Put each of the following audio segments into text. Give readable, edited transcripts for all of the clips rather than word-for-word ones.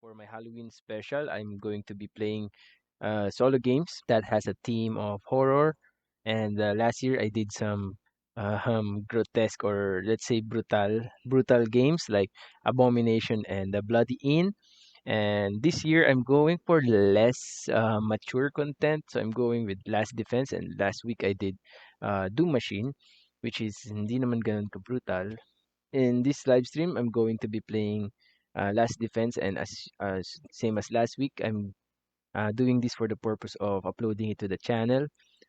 For my Halloween special, I'm going to be playing solo games that has a theme of horror. And last year I did some grotesque, or let's say brutal games like Abomination and the Bloody Inn. And this year I'm going for less mature content. So I'm going with Last Defense, and last week I did Doom Machine, which is hindi naman ganun ka brutal. In this live stream, I'm going to be playing Last Defense, and as same as last week, I'm doing this for the purpose of uploading it to the channel.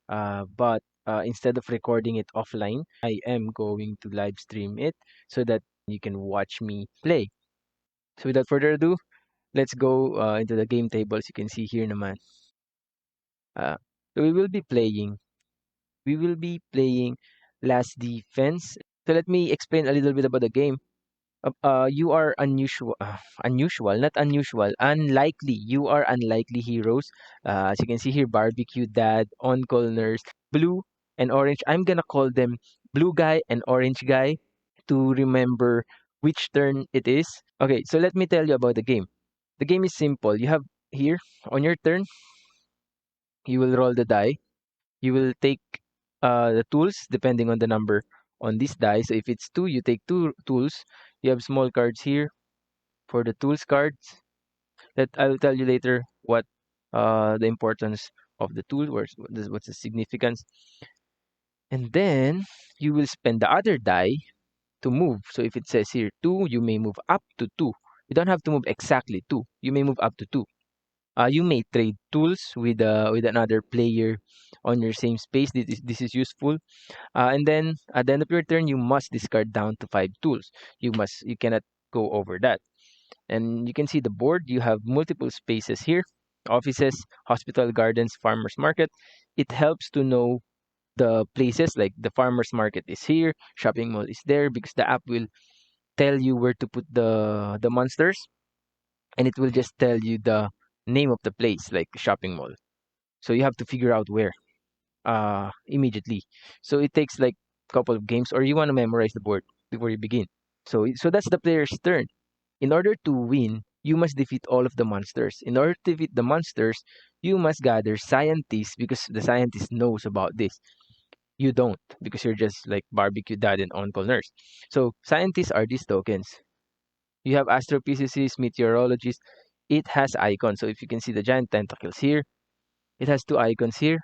But instead of recording it offline, I am going to live stream it so that you can watch me play. So without further ado, let's go into the game table. As you can see here naman. Uh, so we will be playing Last Defense. So let me explain a little bit about the game. You are not unusual, unlikely. You are unlikely heroes. As you can see here, barbecue dad, on-call nurse, blue and orange. I'm gonna call them blue guy and orange guy to remember which turn it is. Okay, so let me tell you about the game. The game is simple. You have here on your turn, you will roll the die. You will take the tools depending on the number on this die. So if it's two, you take two tools. You have small cards here for the tools cards. That I will tell you later what the importance of the tool, what's the significance. And then you will spend the other die to move. So if it says here 2, you may move up to 2. You don't have to move exactly 2. You may move up to 2. You may trade tools with another player on your same space. This is useful. And then at the end of your turn, you must discard down to 5 tools. You cannot go over that. And you can see the board. You have multiple spaces here: offices, hospital, gardens, farmers market. It helps to know the places, like the farmers market is here, shopping mall is there, because the app will tell you where to put the monsters, and it will just tell you the name of the place, like shopping mall. So you have to figure out where immediately. So it takes like a couple of games, or you want to memorize the board before you begin. So that's the player's turn. In order to win, you must defeat all of the monsters. In order to defeat the monsters, you must gather scientists, because the scientist knows about this. You don't, because you're just like barbecue dad and on-call nurse. So scientists are these tokens. You have astrophysicists, meteorologists. It has icons. So if you can see the giant tentacles here, it has two icons here.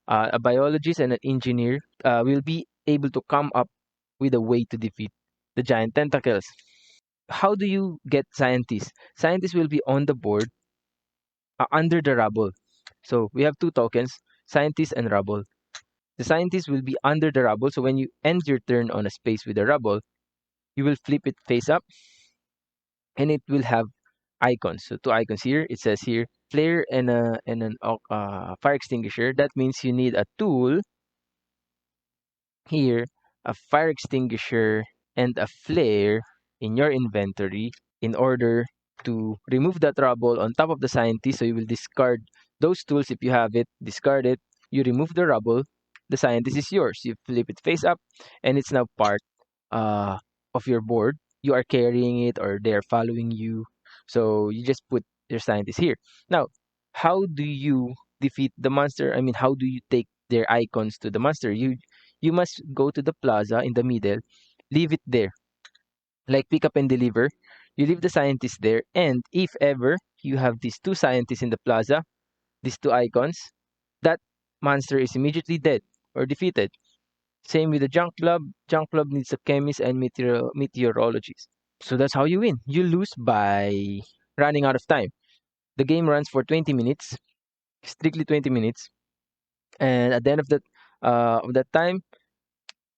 A biologist and an engineer will be able to come up with a way to defeat the giant tentacles. How do you get scientists? Scientists will be on the board under the rubble. So we have two tokens, scientists and rubble. The scientists will be under the rubble. So when you end your turn on a space with a rubble, you will flip it face up, and it will have icons. So two icons here. It says here flare and an fire extinguisher. That means you need a tool here, a fire extinguisher and a flare in your inventory in order to remove that rubble on top of the scientist. So you will discard those tools if you have it, discard it, you remove the rubble, the scientist is yours. You flip it face up, and it's now part uh, of your board. You are carrying it, or they're following you. So you just put your scientist here. Now, how do you defeat the monster? I mean, how do you take their icons to the monster? You must go to the plaza in the middle, leave it there, like pick up and deliver. You leave the scientist there, and if ever you have these two scientists in the plaza, these two icons, that monster is immediately dead or defeated. Same with the junk blob. Junk blob needs a chemist and meteorologist. So that's how you win. You lose by running out of time. The game runs for 20 minutes, strictly 20 minutes, and at the end of that time,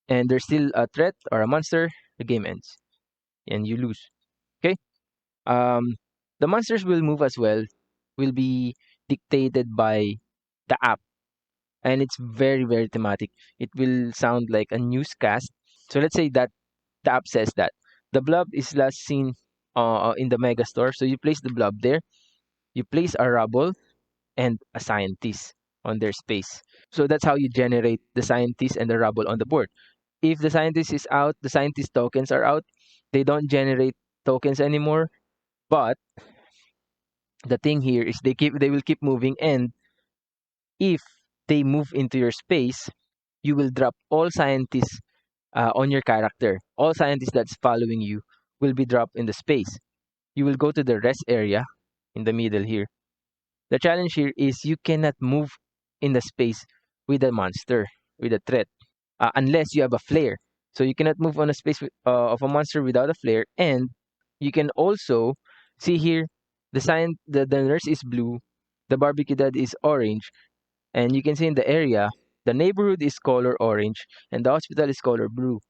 and there's still a threat or a monster, the game ends and you lose. Okay. Um, the monsters will move as well. Will be dictated by the app, and it's very thematic. It will sound like a newscast. So let's say that the app says that the blob is last seen in the mega store. So you place the blob there. You place a rubble and a scientist. on their space. So that's how you generate the scientist and the rubble on the board. If the scientist is out, the scientist tokens are out. They don't generate tokens anymore. But the thing here is they will keep moving, and if they move into your space, you will drop all scientists on your character. All scientists that's following you will be dropped in the space. You will go to the rest area in the middle here. The challenge here is you cannot move in the space with a monster, with a threat, unless you have a flare. So you cannot move on a space of a monster without a flare. And you can also see here the nurse is blue, the barbecue dad is orange, and you can see in the area the neighborhood is color orange and the hospital is color blue.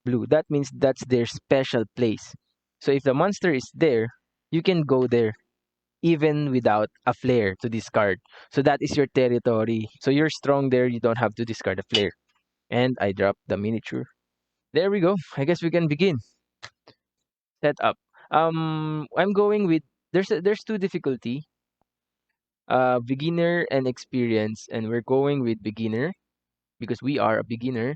That means that's their special place. So if the monster is there, you can go there even without a flare to discard. So that is your territory. So you're strong there, you don't have to discard a flare. And I dropped the miniature. There we go. I guess we can begin. Set up. I'm going with there's two difficulty. Beginner and experience, and we're going with beginner because we are a beginner.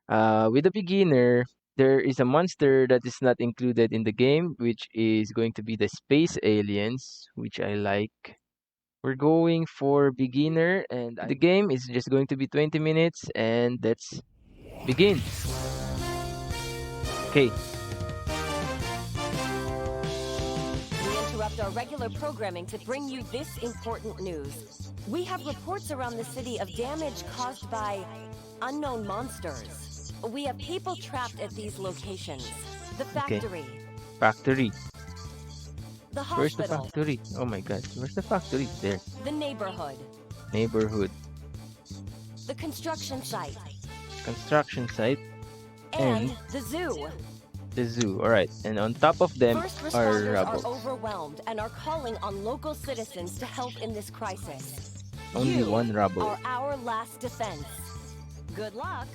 With a beginner, there is a monster that is not included in the game, which is going to be the space aliens, which I like. We're going for beginner, and the game is just going to be 20 minutes, and let's begin. Okay. We interrupt our regular programming to bring you this important news. We have reports around the city of damage caused by unknown monsters. We have people trapped at these locations. The factory. Okay. Factory. The Where's the hospital. factory? Oh my god. Where's the factory? There. The neighborhood. Neighborhood. The construction site. Construction site. And the zoo. The zoo. Alright. And on top of them First are responders rubble. are overwhelmed and are calling on local citizens to help in this crisis. Only You one rubble. are our last defense. Good luck.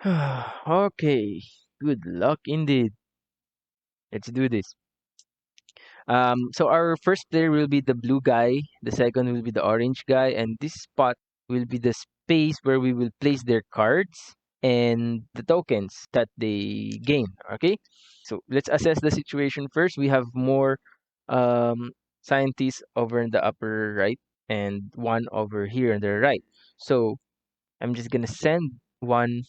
Okay. Good luck indeed. Let's do this. So our first player will be the blue guy, the second will be the orange guy, and this spot will be the space where we will place their cards and the tokens that they gain. Okay, so let's assess the situation first. We have more scientists over in the upper right and one over here on the right. So I'm just gonna send one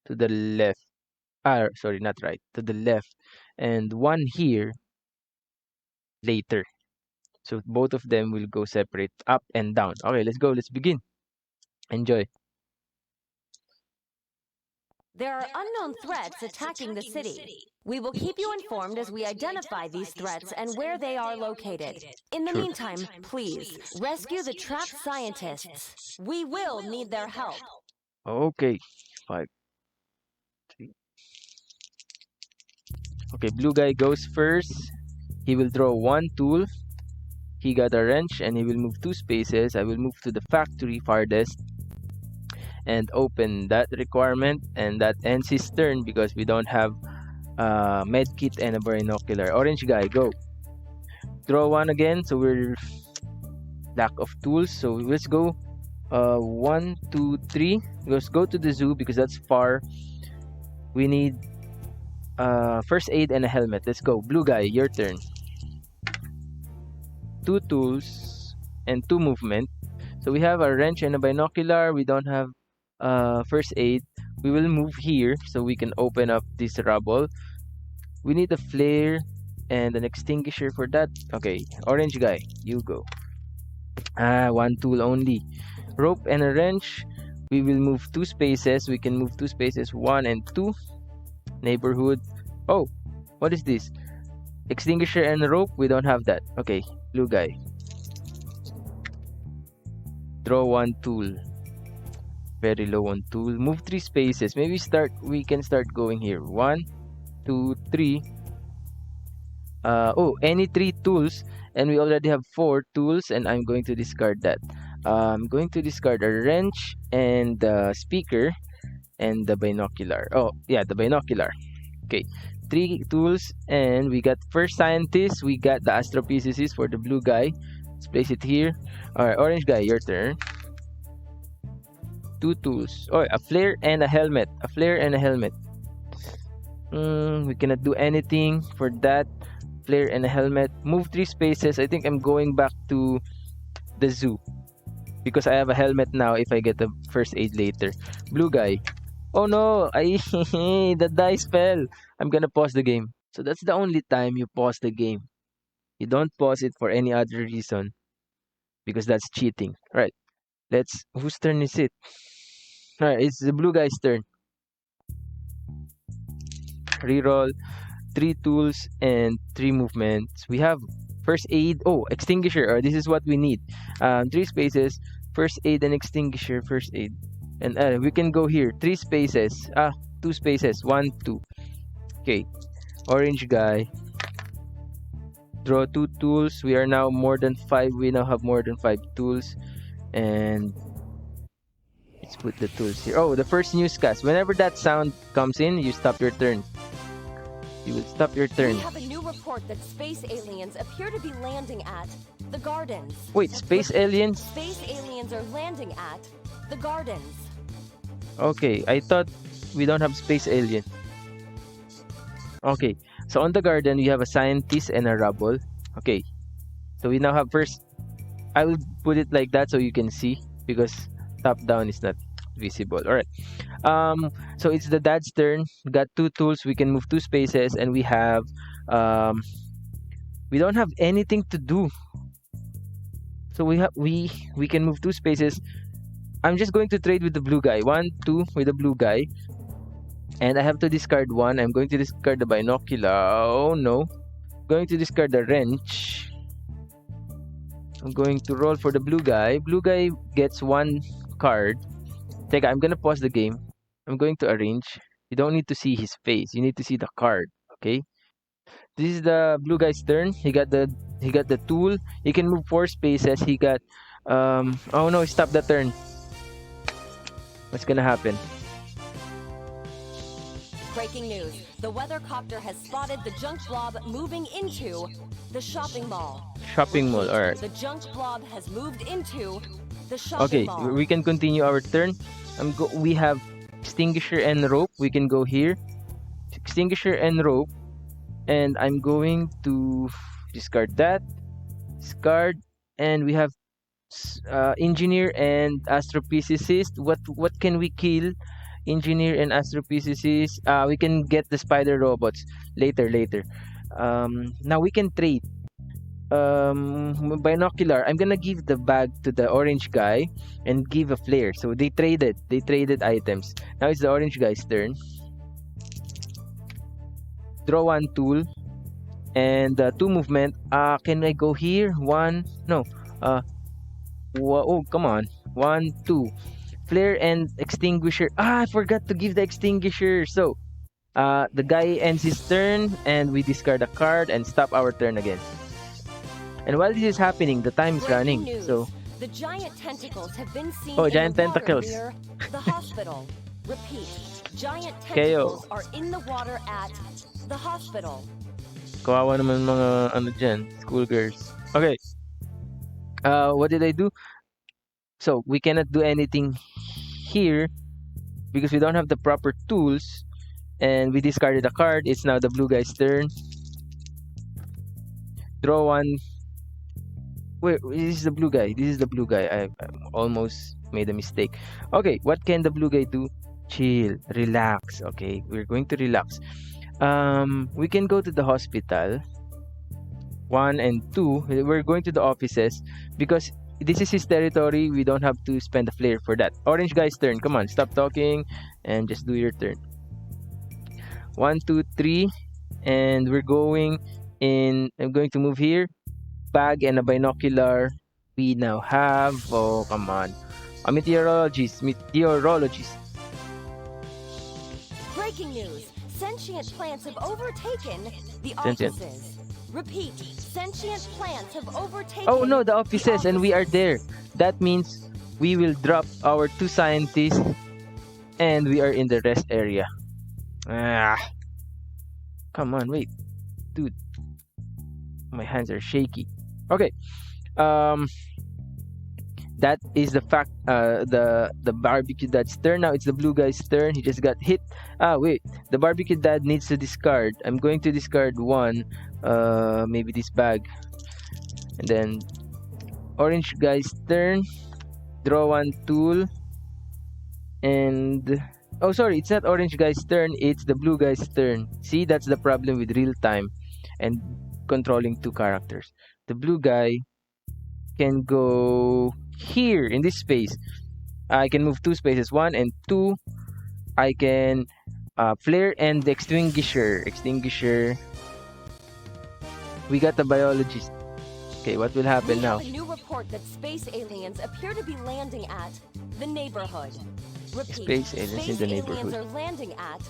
to the left. Sorry, not right, to the left, and one here later. So both of them will go separate up and down. Okay, let's go. Let's begin. Enjoy. There are unknown threats attacking the city. We will keep you informed as we identify these threats and where they are located. In the Sure. meantime, please, rescue the trapped scientists. We will need their help. Okay. 5, 3. Okay, blue guy goes first. He will draw one tool. He got a wrench and he will move 2 spaces. I will move to the factory farthest and open that requirement, and that ends his turn because we don't have a med kit and a binocular. Orange guy, go. Draw one again, so we're lack of tools. So let's go 1, 2, 3. Let's go to the zoo because that's far. We need first aid and a helmet. Let's go. Blue guy, your turn. 2 tools and 2 movement. So we have a wrench and a binocular. We don't have first aid. We will move here so we can open up this rubble. We need a flare and an extinguisher for that. Okay, orange guy, you go. One tool only. Rope and a wrench. We will move 2 spaces. We can move 2 spaces, 1 and 2. Neighborhood. Oh, what is this? Extinguisher and rope. We don't have that. Okay, blue guy. Draw 1 tool. Very low on tool. Move 3 spaces. Maybe we can start going here. 1, 2, 3. Any 3 tools, and we already have 4 tools, and I'm going to discard that. I'm going to discard a wrench and the speaker and the binocular. Oh yeah, the binocular. Okay, 3 tools, and we got first scientist. We got the astrophysicist for the blue guy. Let's place it here. All right, orange guy, your turn. 2 tools. Oh, a flare and a helmet. A flare and a helmet. We cannot do anything for that. Flare and a helmet. Move 3 spaces. I think I'm going back to the zoo because I have a helmet now if I get a first aid later. Blue guy. Oh no, the dice fell. I'm gonna pause the game. So that's the only time you pause the game. You don't pause it for any other reason because that's cheating. Right. Whose turn is it? Alright, it's the blue guy's turn. Reroll 3 tools and 3 movements. We have first aid. Oh, extinguisher. This is what we need. 3 spaces. First aid and extinguisher. First aid. And we can go here. 3 spaces. 2 spaces. 1, 2. Okay. Orange guy. Draw 2 tools. We are now more than 5. We now have more than 5 tools. And let's put the tools here. Oh, the first newscast. Whenever that sound comes in, you stop your turn. You will stop your turn. We have a new report that space aliens appear to be landing at the gardens. Wait, space aliens? Space aliens are landing at the gardens. Okay, I thought we don't have space alien. Okay, so on the garden, we have a scientist and a rubble. Okay, so we now have first. I will put it like that so you can see because top down is not visible. All right. So it's the dad's turn. We got 2 tools. We can move 2 spaces, and we have we don't have anything to do. So we can move 2 spaces. I'm just going to trade with the blue guy. 1, 2 with the blue guy, and I have to discard 1. I'm going to discard the binocular. Oh no! Going to discard the wrench. I'm going to roll for the blue guy. Blue guy gets 1 card. Teka, I'm gonna pause the game. I'm going to arrange. You don't need to see his face. You need to see the card. Okay. This is the blue guy's turn. He got the tool. He can move 4 spaces. He got oh no, stop the turn. What's gonna happen? Breaking news. The weathercopter has spotted the junk blob moving into the shopping mall. Shopping mall, alright. The junk blob has moved into the shopping mall. Okay, we can continue our turn. We have extinguisher and rope. We can go here. Extinguisher and rope. And I'm going to discard that. Discard. And we have engineer and astrophysicist. What can we kill? Engineer and astrophysicist. We can get the spider robots later. Now we can trade. Binocular. I'm gonna give the bag to the orange guy and give a flare. So they traded items. Now it's the orange guy's turn. Draw 1 tool and 2 movement. Can I go here? 1. No. Oh, come on. 1, 2. Flare and extinguisher. I forgot to give the extinguisher. So the guy ends his turn and we discard a card and stop our turn again. And while this is happening, the time is running. News. So the giant tentacles have been seen Oh, in giant the water tentacles. near the hospital. Repeat. Giant KO. tentacles are in the water at the hospital. kawawa naman mga ano dyan, schoolgirls. Okay. What did I do? So we cannot do anything here because we don't have the proper tools and we discarded a card. It's now the blue guy's turn. Draw 1. Wait, this is the blue guy. I almost made a mistake. Okay, what can the blue guy do? Chill, relax. Okay, we're going to relax. We can go to the hospital. 1 and 2. We're going to the offices because this is his territory. We don't have to spend a flare for that. Orange guy's turn. Come on, stop talking and just do your turn. 1, 2, 3, and we're going in. I'm going to move here. Bag and a binocular. We now have. Oh, come on. A meteorologist. Breaking news. Sentient plants have overtaken the Sentient. offices. Repeat. Sentient plants have overtaken. Oh no, the offices, and we are there. That means we will drop our 2 scientists and we are in the rest area. Come on, wait. Dude. My hands are shaky. Okay. That is the fact. The barbecue dad's turn now. It's the blue guy's turn. He just got hit. Ah, wait. The barbecue dad needs to discard. I'm going to discard one. Maybe this bag, and then orange guy's turn. Draw one tool, and oh, sorry, it's not orange guy's turn. It's the blue guy's turn. See, that's the problem with real time and controlling two characters. The blue guy can go here in this space. I can move two spaces, one and two. I can flare and the extinguisher. We got the biologist. Okay, what will happen now? We have a new report that space aliens appear to be landing at the neighborhood. Repeat, Space aliens in the neighborhood. Aliens are landing at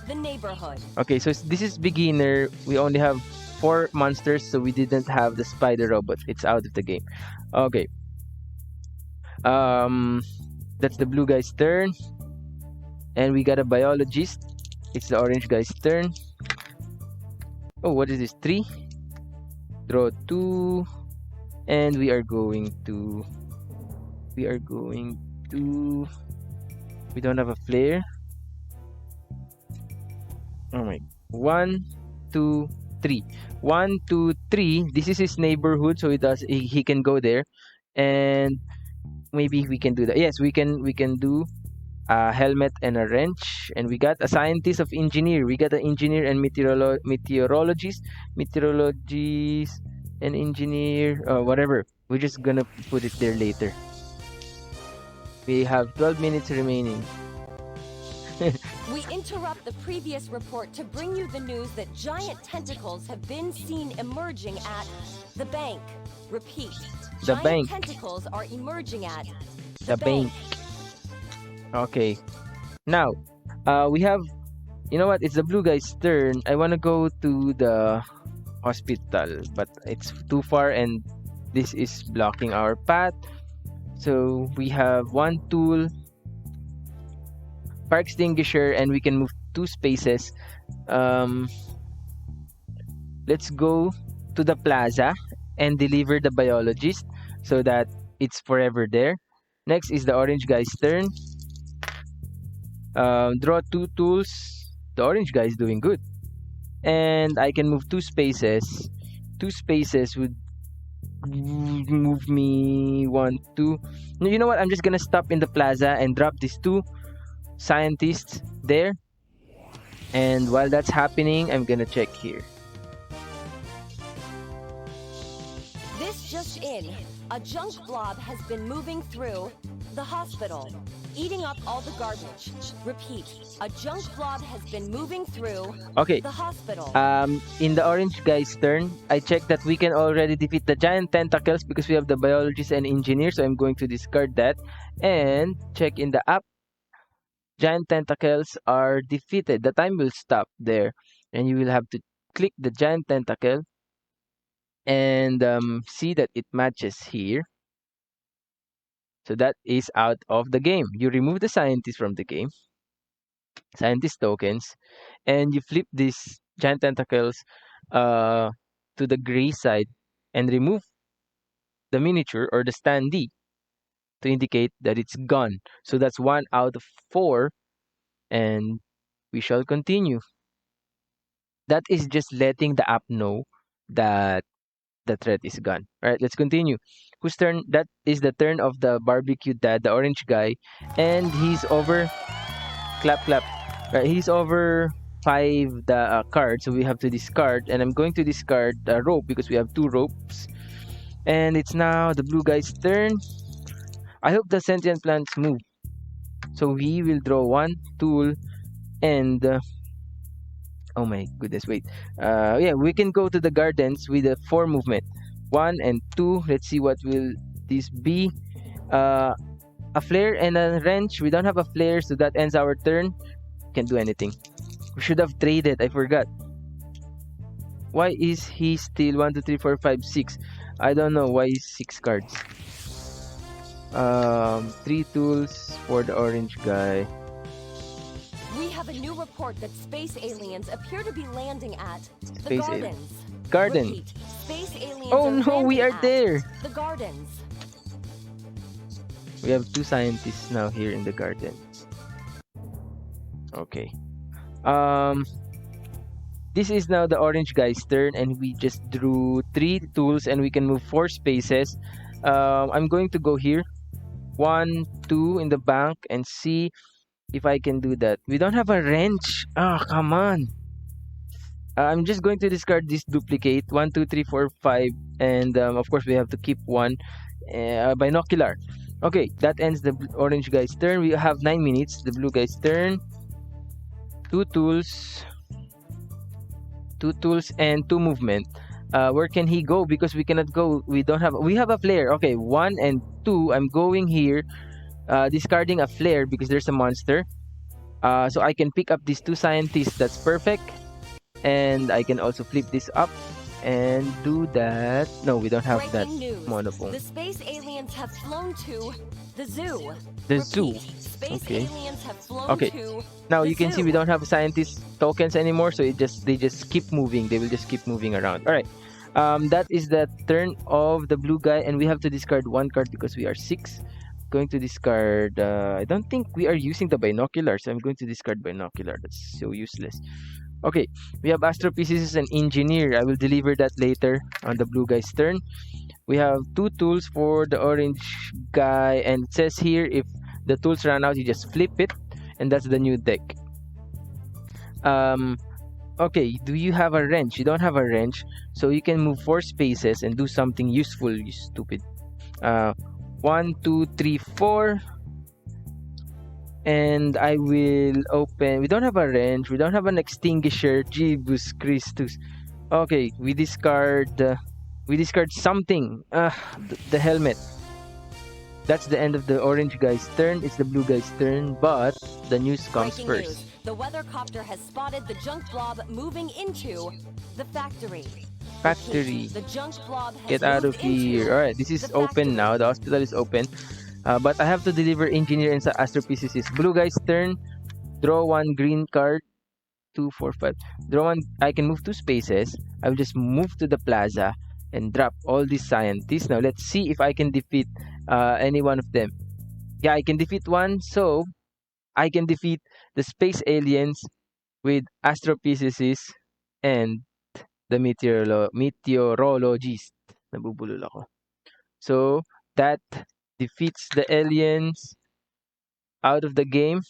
the neighborhood. Okay, so this is beginner. We only have 4 monsters, so we didn't have the spider robot. It's out of the game. Okay. That's the blue guy's turn. And we got a biologist. It's the orange guy's turn. Oh, what is this? 3. Draw 2. And we are going to... We don't have a flare. Oh my. 1, 2, 3. 1, 2, 3. This is his neighborhood, so he can go there. And maybe we can do that. Yes, we can do a helmet and a wrench, and we got a scientist of engineer. We got an engineer and meteorologist and engineer, whatever. We're just gonna put it there later. We have 12 minutes remaining. We interrupt the previous report to bring you the news that giant tentacles have been seen emerging at the bank. Repeat. The giant bank. Tentacles are emerging at The bank. Okay. Now, we have... You know what? It's the blue guy's turn. I want to go to the hospital, but it's too far and this is blocking our path. So we have one tool, fire extinguisher, and we can move 2 spaces. Let's go to the plaza and deliver the biologist so that it's forever there. Next is the orange guy's turn. Draw 2 tools. The orange guy is doing good. And I can move 2 spaces. 2 spaces would move me 1, 2. You know what? I'm just gonna stop in the plaza and drop these 2 scientists there. And while that's happening, I'm gonna check here. This just in. A junk blob has been moving through the hospital, eating up all the garbage. Repeat, a junk blob has been moving through the hospital. In the orange guy's turn, I checked that we can already defeat the giant tentacles because we have the biologist and engineer, so I'm going to discard that. And check in the app, giant tentacles are defeated. The time will stop there, and you will have to click the giant tentacle and see that it matches here. So that is out of the game. You remove the scientist from the game, scientist tokens, and you flip these giant tentacles to the gray side and remove the miniature or the standee to indicate that it's gone. So that's 1 out of 4, and we shall continue. That is just letting the app know that the threat is gone. All right, let's continue. Whose turn? That is the turn of the barbecue dad, the orange guy, and he's over. Clap, clap. Right, he's over 5 the cards, so we have to discard. And I'm going to discard the rope because we have 2 ropes. And it's now the blue guy's turn. I hope the sentient plants move. So we will draw 1 tool and. Oh my goodness, wait. Yeah, we can go to the gardens with a 4 movement. 1 and 2. Let's see what will this be. A flare and a wrench. We don't have a flare, so that ends our turn. Can't do anything. We should have traded. I forgot. Why is he still 1, 2, 3, 4, 5, 6? I don't know why is 6 cards. 3 tools for the orange guy. We have a new report that space aliens appear to be landing at the Space gardens. Garden. Repeat, space aliens Oh are no, we landing are at there. The gardens. We have 2 scientists now here in the garden. Okay. Um, this is now the orange guy's turn, and we just drew 3 tools, and we can move 4 spaces. I'm going to go here, 1, 2 in the bank, and see if I can do that. We don't have a wrench. Ah, come on. I'm just going to discard this duplicate. 1, 2, 3, 4, 5, and of course we have to keep one binocular. Okay, that ends the orange guy's turn. We have 9 minutes. The blue guy's turn. 2 tools, 2 tools, and 2 movement. Where can he go? Because we cannot go. We don't have. We have a flare. Okay, 1 and 2. I'm going here, discarding a flare because there's a monster. So I can pick up these 2 scientists. That's perfect. And I can also flip this up and do that. No, we don't have that monopone. The space aliens have flown to the zoo. The zoo. Space Okay. aliens have flown Okay. to Now the you can see zoo. we don't have scientist tokens anymore, so they just keep moving. They will just keep moving around. All right. That is the turn of the blue guy, and we have to discard 1 card because we are 6. Going to discard. I don't think we are using the binoculars. I'm going to discard binocular. That's so useless. Okay, we have astrophysicist and engineer. I will deliver that later on the blue guy's turn. We have 2 tools for the orange guy, and it says here if the tools run out, you just flip it, and that's the new deck. Okay, do you have a wrench? You don't have a wrench, so you can move 4 spaces and do something useful, you stupid. 1, 2, 3, 4. And I will open. We don't have a wrench. We don't have an extinguisher. Jeebus Christus. Okay, we discard. We discard something. The helmet. That's the end of the orange guy's turn. It's the blue guy's turn, but the news comes Breaking first. news. The weathercopter has spotted the junk blob moving into the factory. Factory. The junk blob has Get out of moved into here. Alright, this is the open factory. now. The hospital is open. But I have to deliver engineer and astrophysicist. Blue guy's turn. Draw 1 green card. 2, 4, 5. Draw 1. I can move 2 spaces. I will just move to the plaza and drop all these scientists. Now let's see if I can defeat any one of them. Yeah, I can defeat one. So I can defeat the space aliens with astrophysicists and the meteorologist. Nabubulol ako. So that defeats the aliens out of the game.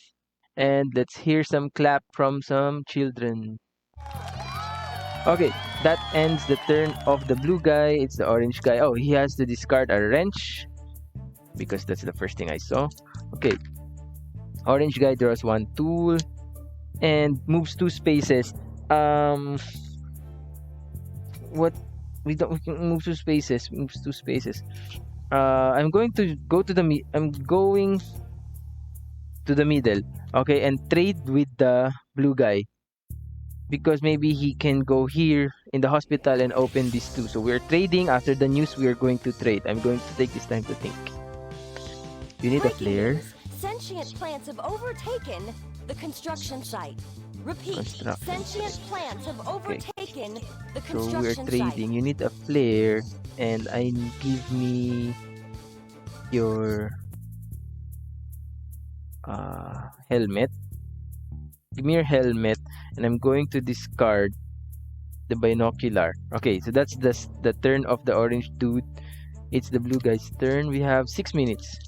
And let's hear some clap from some children. Okay, that ends the turn of the blue guy. It's the orange guy. Oh, he has to discard a wrench because that's the first thing I saw. Okay, orange guy draws 1 tool and moves 2 spaces. What? We can move 2 spaces. Moves 2 spaces. I'm going to go to the middle, okay, and trade with the blue guy because maybe he can go here in the hospital and open these 2. So we're trading. After the news, we are going to trade. I'm going to take this time to think. You need a flare. Sentient plants have overtaken the construction site. Repeat. Sentient plants have overtaken the construction So we're trading. site. You need a flare, and give me your helmet. Give me your helmet, and I'm going to discard the binocular. Okay, so that's the turn of the orange dude. It's the blue guy's turn. We have 6 minutes.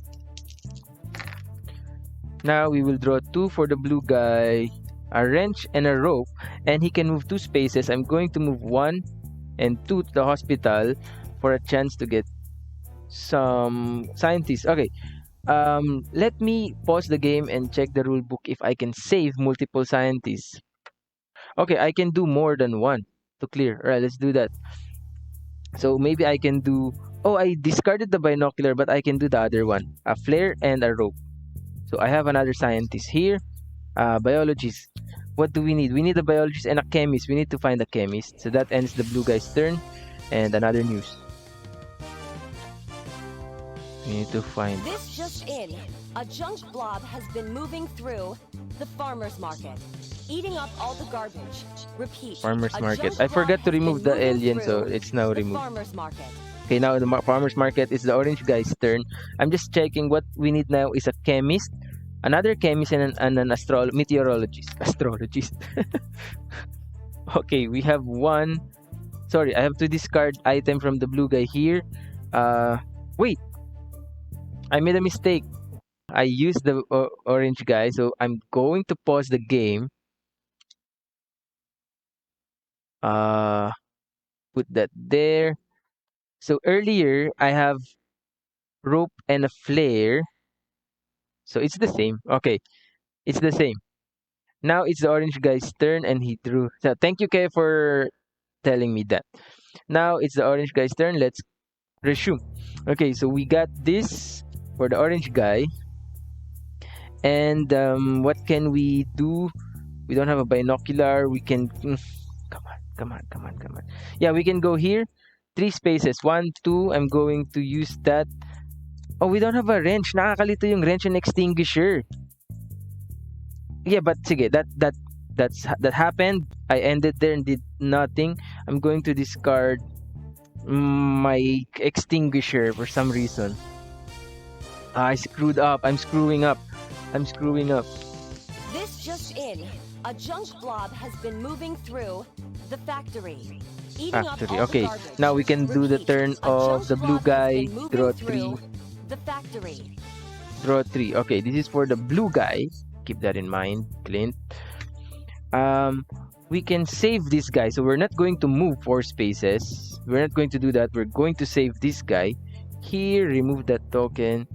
Now we will draw 2 for the blue guy, a wrench and a rope, and he can move 2 spaces. I'm going to move 1 and 2 to the hospital for a chance to get some scientists. Okay, let me pause the game and check the rule book if I can save multiple scientists. Okay, I can do more than 1 to clear. Alright, let's do that. So maybe I can do. Oh, I discarded the binocular, but I can do the other one, a flare and a rope. So I have another scientist here. Biologist. What do we need? We need a biologist and a chemist. We need to find a chemist. So that ends the blue guy's turn. And another news. We need to find. This just in. A junk blob has been moving through the farmer's market, eating up all the garbage. Repeat. Farmer's a market. junk I forgot to blob has remove been the moving alien, so through it's now the removed. farmer's market. Okay, now the farmer's market is the orange guy's turn. I'm just checking what we need now is a chemist, another chemist, and an meteorologist. Astrologist. Okay, we have one. Sorry, I have to discard item from the blue guy here. Wait, I made a mistake. I used the orange guy, so I'm going to pause the game. Uh, put that there. So earlier I have rope and a flare. So it's the same. Okay, it's the same. Now it's the orange guy's turn and he drew. So thank you, Kay, for telling me that. Now it's the orange guy's turn. Let's resume. Okay, so we got this for the orange guy. And what can we do? We don't have a binocular. We can. Come on. Yeah, we can go here. 3 spaces. 1, 2. I'm going to use that. Oh, we don't have a wrench. Nakakalito yung wrench and extinguisher. Yeah, but sige, that happened. I ended there and did nothing. I'm going to discard my extinguisher for some reason. I screwed up. I'm screwing up. This just in. A junk blob has been moving through the factory. Eating up Factory. all the Okay, garbage. now we can do the Repeat, turn a of junk the blue blob has guy. been moving Draw through 3. the factory. Draw 3. Okay, this is for the blue guy. Keep that in mind, Clint. We can save this guy. So we're not going to move 4 spaces. We're not going to do that. We're going to save this guy. Here, remove that token.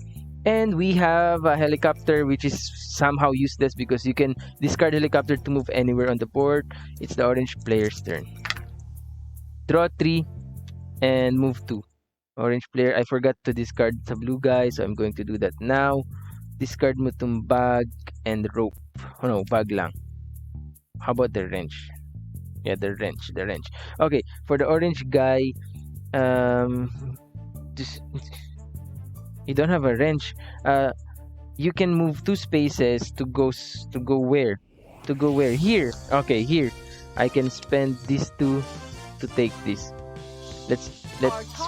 And we have a helicopter, which is somehow useless because you can discard helicopter to move anywhere on the board. It's the orange player's turn. Draw 3 and move 2. Orange player, I forgot to discard the blue guy, so I'm going to do that now. Discard mo tong bag and rope. Oh no, bag lang. How about the wrench? Yeah, the wrench. Okay, for the orange guy, just you don't have a wrench. You can move 2 spaces to go where? To go where? Here. Okay, here. I can spend these 2 to take this. Let's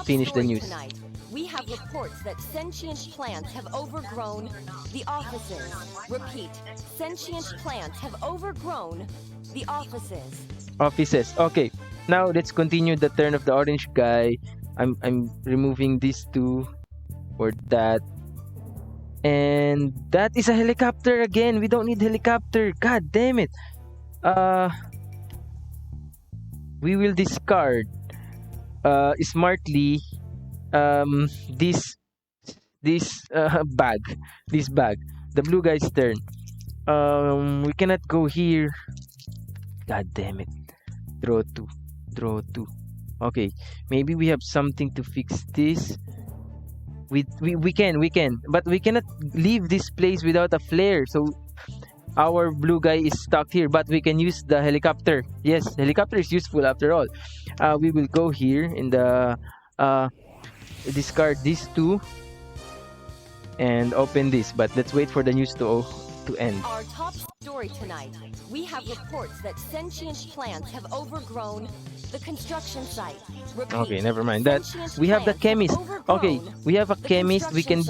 finish the news. Tonight, we have reports that sentient plants have overgrown the offices. Repeat, sentient plants have overgrown the offices. Offices. Okay. Now let's continue the turn of the orange guy. I'm removing these 2 for that. And that is a helicopter again. We don't need helicopter. God damn it. We will discard smartly this bag. This bag. The blue guy's turn. We cannot go here. God damn it. Draw 2. Okay, maybe we have something to fix this. We can, but we cannot leave this place without a flare. So our blue guy is stuck here, but we can use the helicopter. Yes, helicopter is useful after all. We will go here in the discard these 2 and open this. But let's wait for the news to end. Our top story tonight. We have reports that sentient plants have overgrown the construction site. Repeat, okay, never mind that. We have the chemist. Okay, we have a chemist. We can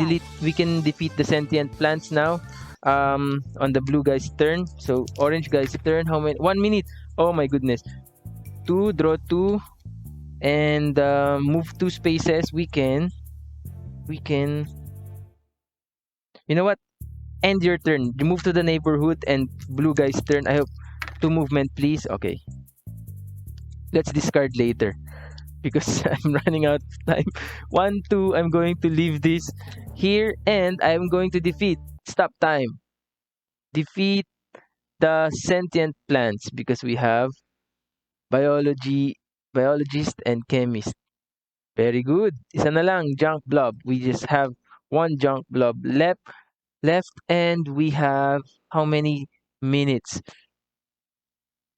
defeat the sentient plants now. On the blue guy's turn. So orange guy's turn. How many? 1 minute. Oh my goodness. 2, draw 2, and move 2 spaces. We can. You know what? End your turn. You move to the neighborhood and blue guy's turn. I hope 2 movement, please. Okay. Let's discard later because I'm running out of time. 1, 2. I'm going to leave this here and I'm going to defeat. Stop time. Defeat the sentient plants because we have biologist and chemist. Very good. Isa na lang, junk blob. We just have 1 junk blob left and we have how many minutes?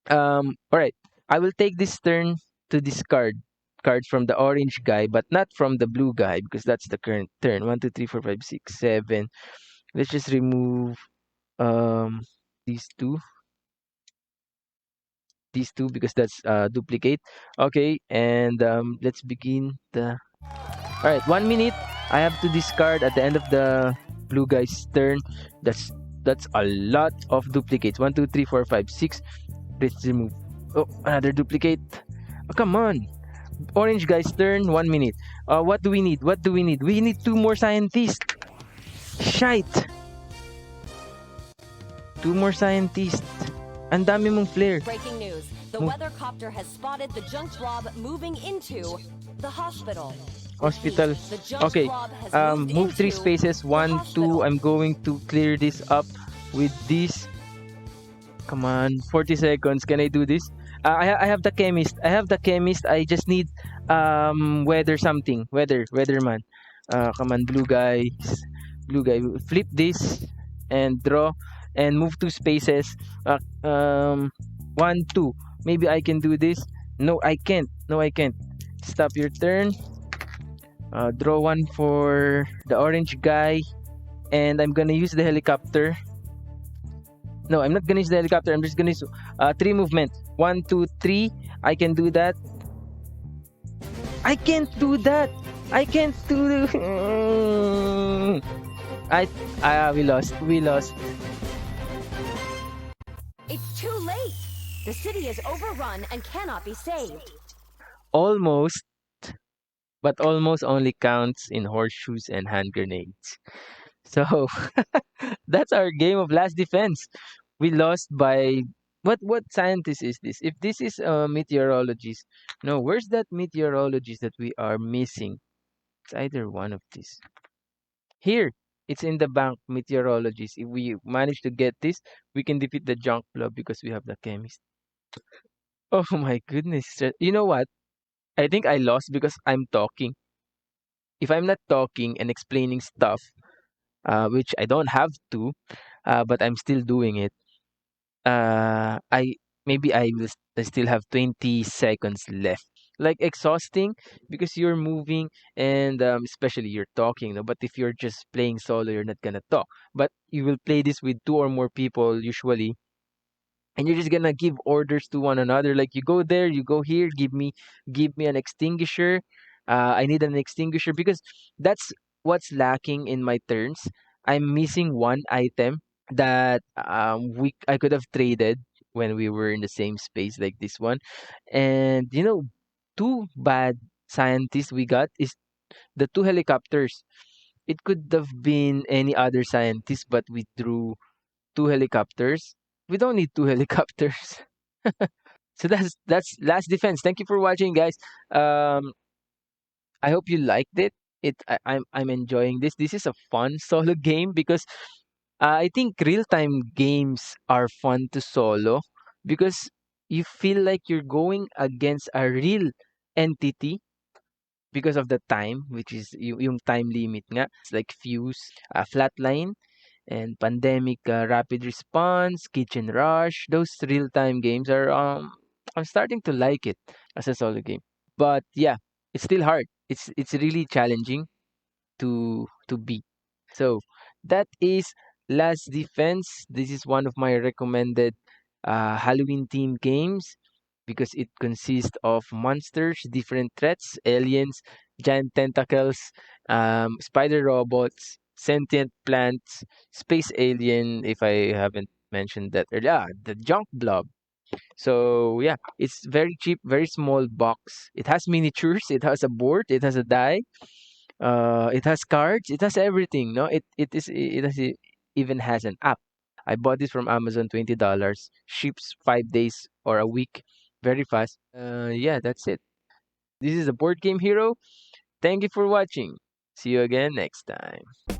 All right. I will take this turn to discard cards from the orange guy, but not from the blue guy because that's the current turn. 1, 2, 3, 4, 5, 6, 7. Let's just remove these 2. These 2 because that's duplicate. Okay, and let's begin the All right, 1 minute. I have to discard at the end of the blue guy's turn. That's that's a lot of duplicates. One, two, three, four, five, six. Let's remove. Oh, another duplicate. Oh, come on. Orange guy's turn. 1 minute. What do we need? What do we need? We need two more scientists. Shite. Two more scientists. Ang dami mong flare. Breaking news. The Move. weathercopter has spotted the junk blob moving into the hospital. Hospital. The junk Okay. blob has moved Move three into spaces. the 1, 2. hospital. I'm going to clear this up with this. Come on, 40 seconds. Can I do this? I have the chemist. I have the chemist. I just need weather something. Weatherman. Come on, blue guys. Blue guy. Flip this and draw and move two spaces. 1, 2. Maybe I can do this. No, I can't. No, I can't. Stop your turn. Draw one for the orange guy, and I'm gonna use the helicopter. No, I'm not gonna use the helicopter. I'm just gonna use three movement. 1, 2, 3. I can do that. I can't do that. I can't do. We lost. We lost. It's too late. The city is overrun and cannot be saved. Almost, but almost only counts in horseshoes and hand grenades. So that's our game of last defense. We lost by what scientist is this? If this is a meteorologist, no, where's that meteorologist that we are missing? It's either one of these. Here, it's in the bank meteorologist. If we manage to get this, we can defeat the junk club because we have the chemist. Oh my goodness. You know what? I think I lost because I'm talking. If I'm not talking and explaining stuff, which I don't have to, but I'm still doing it. I maybe I still have 20 seconds left. Like exhausting because you're moving and especially you're talking. No? But if you're just playing solo, you're not gonna talk. But you will play this with two or more people usually, and you're just gonna give orders to one another. Like you go there, you go here, give me an extinguisher. I need an extinguisher because that's what's lacking in my turns. I'm missing one item that we I could have traded when we were in the same space like this one. And two bad scientists we got is the two helicopters. It could have been any other scientist, but we drew two helicopters. We don't need two helicopters. So that's last defense. Thank you for watching, guys. Um, I hope you liked it. I'm enjoying this. This is a fun solo game because I think real time games are fun to solo because you feel like you're going against a real entity because of the time, which is yung time limit nga. It's like Fuse, Flatline, and Pandemic Rapid Response, Kitchen Rush. Those real time games are I'm starting to like it as a solo game. But yeah, it's still hard. It's really challenging to beat. So that is Last Defense. This is one of my recommended Halloween themed games because it consists of monsters, different threats, aliens, giant tentacles, spider robots, sentient plants, space alien. If I haven't mentioned that earlier, the junk blob. So yeah, it's very cheap, very small box. It has miniatures, it has a board, it has a die, it has cards, it has everything. No, it even has an app. I bought this from Amazon, $20. Ships 5 days or a week, very fast. Yeah, that's it. This is a board game hero. Thank you for watching. See you again next time.